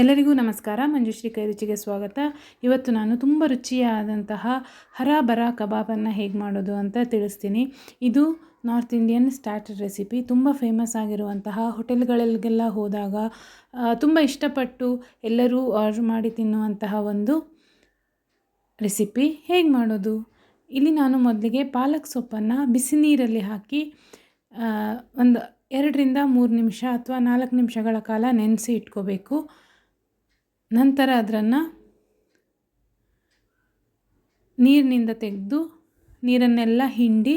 ಎಲ್ಲರಿಗೂ ನಮಸ್ಕಾರ. ಮಂಜುಶ್ರೀ ಕೈ ರುಚಿಗೆ ಸ್ವಾಗತ. ಇವತ್ತು ನಾನು ತುಂಬ ರುಚಿಯಾದಂತಹ ಹರಾಬರ ಕಬಾಬನ್ನು ಹೇಗೆ ಮಾಡೋದು ಅಂತ ತಿಳಿಸ್ತೀನಿ. ಇದು ನಾರ್ತ್ ಇಂಡಿಯನ್ ಸ್ಟಾರ್ಟರ್ ರೆಸಿಪಿ. ತುಂಬ ಫೇಮಸ್ ಆಗಿರುವಂತಹ ಹೋಟೆಲ್ಗಳಿಗೆಲ್ಲ ಹೋದಾಗ ತುಂಬ ಇಷ್ಟಪಟ್ಟು ಎಲ್ಲರೂ ಆರ್ಡ್ರ್ ಮಾಡಿ ತಿನ್ನುವಂತಹ ಒಂದು ರೆಸಿಪಿ. ಹೇಗೆ ಮಾಡೋದು? ಇಲ್ಲಿ ನಾನು ಮೊದಲಿಗೆ ಪಾಲಕ್ ಸೊಪ್ಪನ್ನು ಬಿಸಿ ನೀರಲ್ಲಿ ಹಾಕಿ ಒಂದು 2 ರಿಂದ 3 ನಿಮಿಷ ಅಥವಾ 4 ನಿಮಿಷಗಳ ಕಾಲ ನೆನೆಸಿ ಇಟ್ಕೋಬೇಕು. ನಂತರ ಅದನ್ನು ನೀರಿನಿಂದ ತೆಗೆದು ನೀರನ್ನೆಲ್ಲ ಹಿಂಡಿ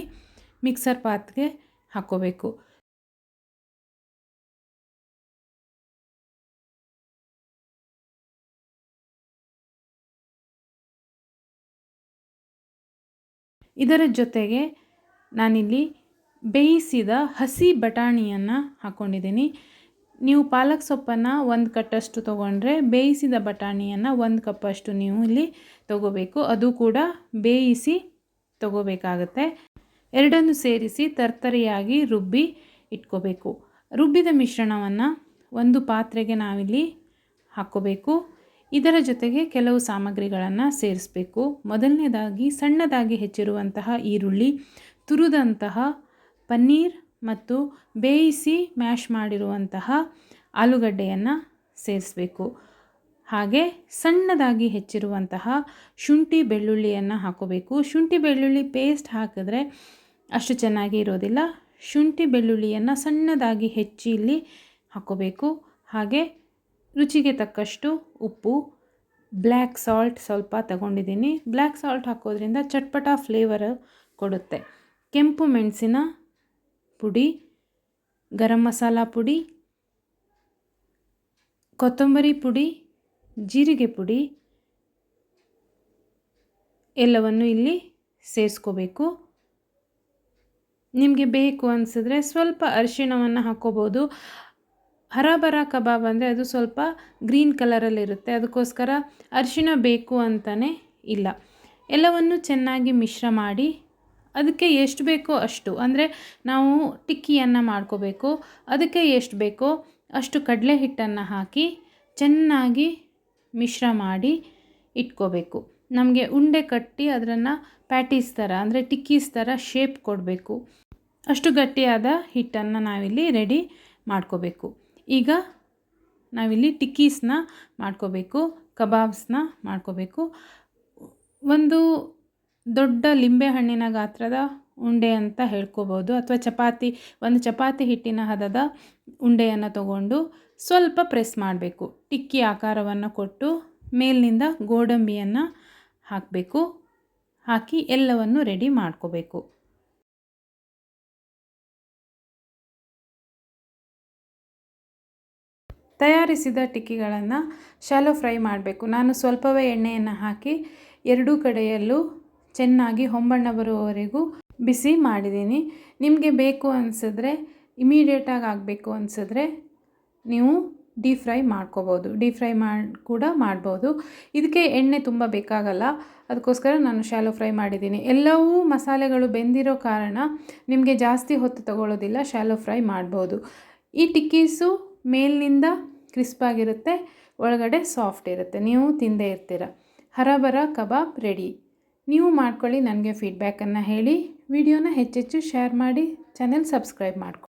ಮಿಕ್ಸರ್ ಪಾತ್ರೆಗೆ ಹಾಕ್ಕೋಬೇಕು. ಇದರ ಜೊತೆಗೆ ನಾನಿಲ್ಲಿ ಬೇಯಿಸಿದ ಹಸಿ ಬಟಾಣಿಯನ್ನು ಹಾಕ್ಕೊಂಡಿದ್ದೀನಿ. ನೀವು ಪಾಲಕ್ ಸೊಪ್ಪನ್ನು 1 ಕಟ್ಟಷ್ಟು ತೊಗೊಂಡ್ರೆ ಬೇಯಿಸಿದ ಬಟಾಣಿಯನ್ನು 1 ಕಪ್ಪಷ್ಟು ನೀವು ಇಲ್ಲಿ ತೊಗೋಬೇಕು. ಅದು ಕೂಡ ಬೇಯಿಸಿ ತೊಗೋಬೇಕಾಗತ್ತೆ. ಎರಡನ್ನು ಸೇರಿಸಿ ತರ್ತರಿಯಾಗಿ ರುಬ್ಬಿ ಇಟ್ಕೋಬೇಕು. ರುಬ್ಬಿದ ಮಿಶ್ರಣವನ್ನು ಒಂದು ಪಾತ್ರೆಗೆ ನಾವಿಲ್ಲಿ ಹಾಕ್ಕೋಬೇಕು. ಇದರ ಜೊತೆಗೆ ಕೆಲವು ಸಾಮಗ್ರಿಗಳನ್ನು ಸೇರಿಸಬೇಕು. ಮೊದಲನೇದಾಗಿ ಸಣ್ಣದಾಗಿ ಹೆಚ್ಚಿರುವಂತಹ ಈರುಳ್ಳಿ, ತುರಿದಂತಹ ಪನ್ನೀರ್ ಮತ್ತು ಬೇಯಿಸಿ ಮ್ಯಾಶ್ ಮಾಡಿರುವಂತಹ ಆಲೂಗಡ್ಡೆಯನ್ನು ಸೇರಿಸಬೇಕು. ಹಾಗೆ ಸಣ್ಣದಾಗಿ ಹೆಚ್ಚಿರುವಂತಹ ಶುಂಠಿ ಬೆಳ್ಳುಳ್ಳಿಯನ್ನು ಹಾಕೋಬೇಕು. ಶುಂಠಿ ಬೆಳ್ಳುಳ್ಳಿ ಪೇಸ್ಟ್ ಹಾಕಿದ್ರೆ ಅಷ್ಟು ಚೆನ್ನಾಗಿ ಇರೋದಿಲ್ಲ. ಶುಂಠಿ ಬೆಳ್ಳುಳ್ಳಿಯನ್ನು ಸಣ್ಣದಾಗಿ ಹೆಚ್ಚಿ ಇಲ್ಲಿ ಹಾಕೋಬೇಕು. ಹಾಗೆ ರುಚಿಗೆ ತಕ್ಕಷ್ಟು ಉಪ್ಪು, ಬ್ಲ್ಯಾಕ್ ಸಾಲ್ಟ್ ಸ್ವಲ್ಪ ತಗೊಂಡಿದ್ದೀನಿ. ಬ್ಲ್ಯಾಕ್ ಸಾಲ್ಟ್ ಹಾಕೋದ್ರಿಂದ ಚಟ್ಪಟ ಫ್ಲೇವರ್ ಕೊಡುತ್ತೆ. ಕೆಂಪು ಮೆಣಸಿನ ಪುಡಿ, ಗರಂ ಮಸಾಲ ಪುಡಿ, ಕೊತ್ತಂಬರಿ ಪುಡಿ, ಜೀರಿಗೆ ಪುಡಿ ಎಲ್ಲವನ್ನು ಇಲ್ಲಿ ಸೇರಿಸ್ಕೋಬೇಕು. ನಿಮಗೆ ಬೇಕು ಅನಿಸಿದ್ರೆ ಸ್ವಲ್ಪ ಅರಿಶಿಣವನ್ನು ಹಾಕ್ಕೋಬೋದು. ಹರಾಬರ ಕಬಾಬ್ ಅಂದರೆ ಅದು ಸ್ವಲ್ಪ ಗ್ರೀನ್ ಕಲರಲ್ಲಿರುತ್ತೆ, ಅದಕ್ಕೋಸ್ಕರ ಅರಿಶಿಣ ಬೇಕು ಅಂತಲೇ ಇಲ್ಲ. ಎಲ್ಲವನ್ನು ಚೆನ್ನಾಗಿ ಮಿಶ್ರ ಮಾಡಿ ಅದಕ್ಕೆ ಎಷ್ಟು ಬೇಕೋ ಅಷ್ಟು, ಅಂದರೆ ನಾವು ಟಿಕ್ಕಿಯನ್ನು ಮಾಡ್ಕೋಬೇಕು. ಅದಕ್ಕೆ ಎಷ್ಟು ಬೇಕೋ ಅಷ್ಟು ಕಡಲೆ ಹಿಟ್ಟನ್ನು ಹಾಕಿ ಚೆನ್ನಾಗಿ ಮಿಶ್ರ ಮಾಡಿ ಇಟ್ಕೋಬೇಕು. ನಮಗೆ ಉಂಡೆ ಕಟ್ಟಿ ಅದನ್ನು ಪ್ಯಾಟೀಸ್ ಥರ ಅಂದರೆ ಟಿಕ್ಕೀಸ್ ಥರ ಶೇಪ್ ಕೊಡಬೇಕು. ಅಷ್ಟು ಗಟ್ಟಿಯಾದ ಹಿಟ್ಟನ್ನು ನಾವಿಲ್ಲಿ ರೆಡಿ ಮಾಡ್ಕೋಬೇಕು. ಈಗ ನಾವಿಲ್ಲಿ ಟಿಕ್ಕೀಸ್ನ ಮಾಡ್ಕೋಬೇಕು, ಕಬಾಬ್ಸ್ನ ಮಾಡ್ಕೋಬೇಕು. ಒಂದು ದೊಡ್ಡ ಲಿಂಬೆಹಣ್ಣಿನ ಗಾತ್ರದ ಉಂಡೆ ಅಂತ ಹೇಳ್ಕೋಬೋದು, ಅಥವಾ ಒಂದು ಚಪಾತಿ ಹಿಟ್ಟಿನ ಹದದ ಉಂಡೆಯನ್ನು ತಗೊಂಡು ಸ್ವಲ್ಪ ಪ್ರೆಸ್ ಮಾಡಬೇಕು. ಟಿಕ್ಕಿ ಆಕಾರವನ್ನು ಕೊಟ್ಟು ಮೇಲಿನಿಂದ ಗೋಡಂಬಿಯನ್ನು ಹಾಕಬೇಕು. ಹಾಕಿ ಎಲ್ಲವನ್ನು ರೆಡಿ ಮಾಡ್ಕೋಬೇಕು. ತಯಾರಿಸಿದ ಟಿಕ್ಕಿಗಳನ್ನು ಶಾಲೋ ಫ್ರೈ ಮಾಡಬೇಕು. ನಾನು ಸ್ವಲ್ಪವೇ ಎಣ್ಣೆಯನ್ನು ಹಾಕಿ ಎರಡೂ ಕಡೆಯಲ್ಲೂ ಚೆನ್ನಾಗಿ ಹೊಂಬಣ್ಣ ಬರುವವರೆಗೂ ಬಿಸಿ ಮಾಡಿದ್ದೀನಿ. ನಿಮಗೆ ಬೇಕು ಅನಿಸಿದ್ರೆ ಇಮಿಡಿಯೇಟಾಗಿ ಆಗಬೇಕು ಅನಿಸಿದ್ರೆ ನೀವು ಡೀಪ್ ಫ್ರೈ ಮಾಡ್ಕೋಬೋದು. ಡೀಪ್ ಫ್ರೈ ಕೂಡ ಮಾಡ್ಬೋದು. ಇದಕ್ಕೆ ಎಣ್ಣೆ ತುಂಬ ಬೇಕಾಗಲ್ಲ, ಅದಕ್ಕೋಸ್ಕರ ನಾನು ಶಾಲೋ ಫ್ರೈ ಮಾಡಿದ್ದೀನಿ. ಎಲ್ಲವೂ ಮಸಾಲೆಗಳು ಬೆಂದಿರೋ ಕಾರಣ ನಿಮಗೆ ಜಾಸ್ತಿ ಹೊತ್ತು ತಗೊಳ್ಳೋದಿಲ್ಲ, ಶಾಲೋ ಫ್ರೈ ಮಾಡ್ಬೋದು. ಈ ಟಿಕ್ಕೀಸು ಮೇಲಿನಿಂದ ಕ್ರಿಸ್ಪಾಗಿರುತ್ತೆ, ಒಳಗಡೆ ಸಾಫ್ಟ್ ಇರುತ್ತೆ. ನೀವು ತಿಂದೇ ಇರ್ತೀರ. ಹರಾಬರ ಕಬಾಬ್ ರೆಡಿ. ನೀವು ಮಾಡ್ಕೊಳ್ಳಿ, ನನಗೆ ಫೀಡ್ಬ್ಯಾಕನ್ನು ಹೇಳಿ. ವಿಡಿಯೋನ ಹೆಚ್ಚೆಚ್ಚು ಶೇರ್ ಮಾಡಿ, ಚಾನೆಲ್ ಸಬ್ಸ್ಕ್ರೈಬ್ ಮಾಡ್ಕೊಳ್ಳಿ.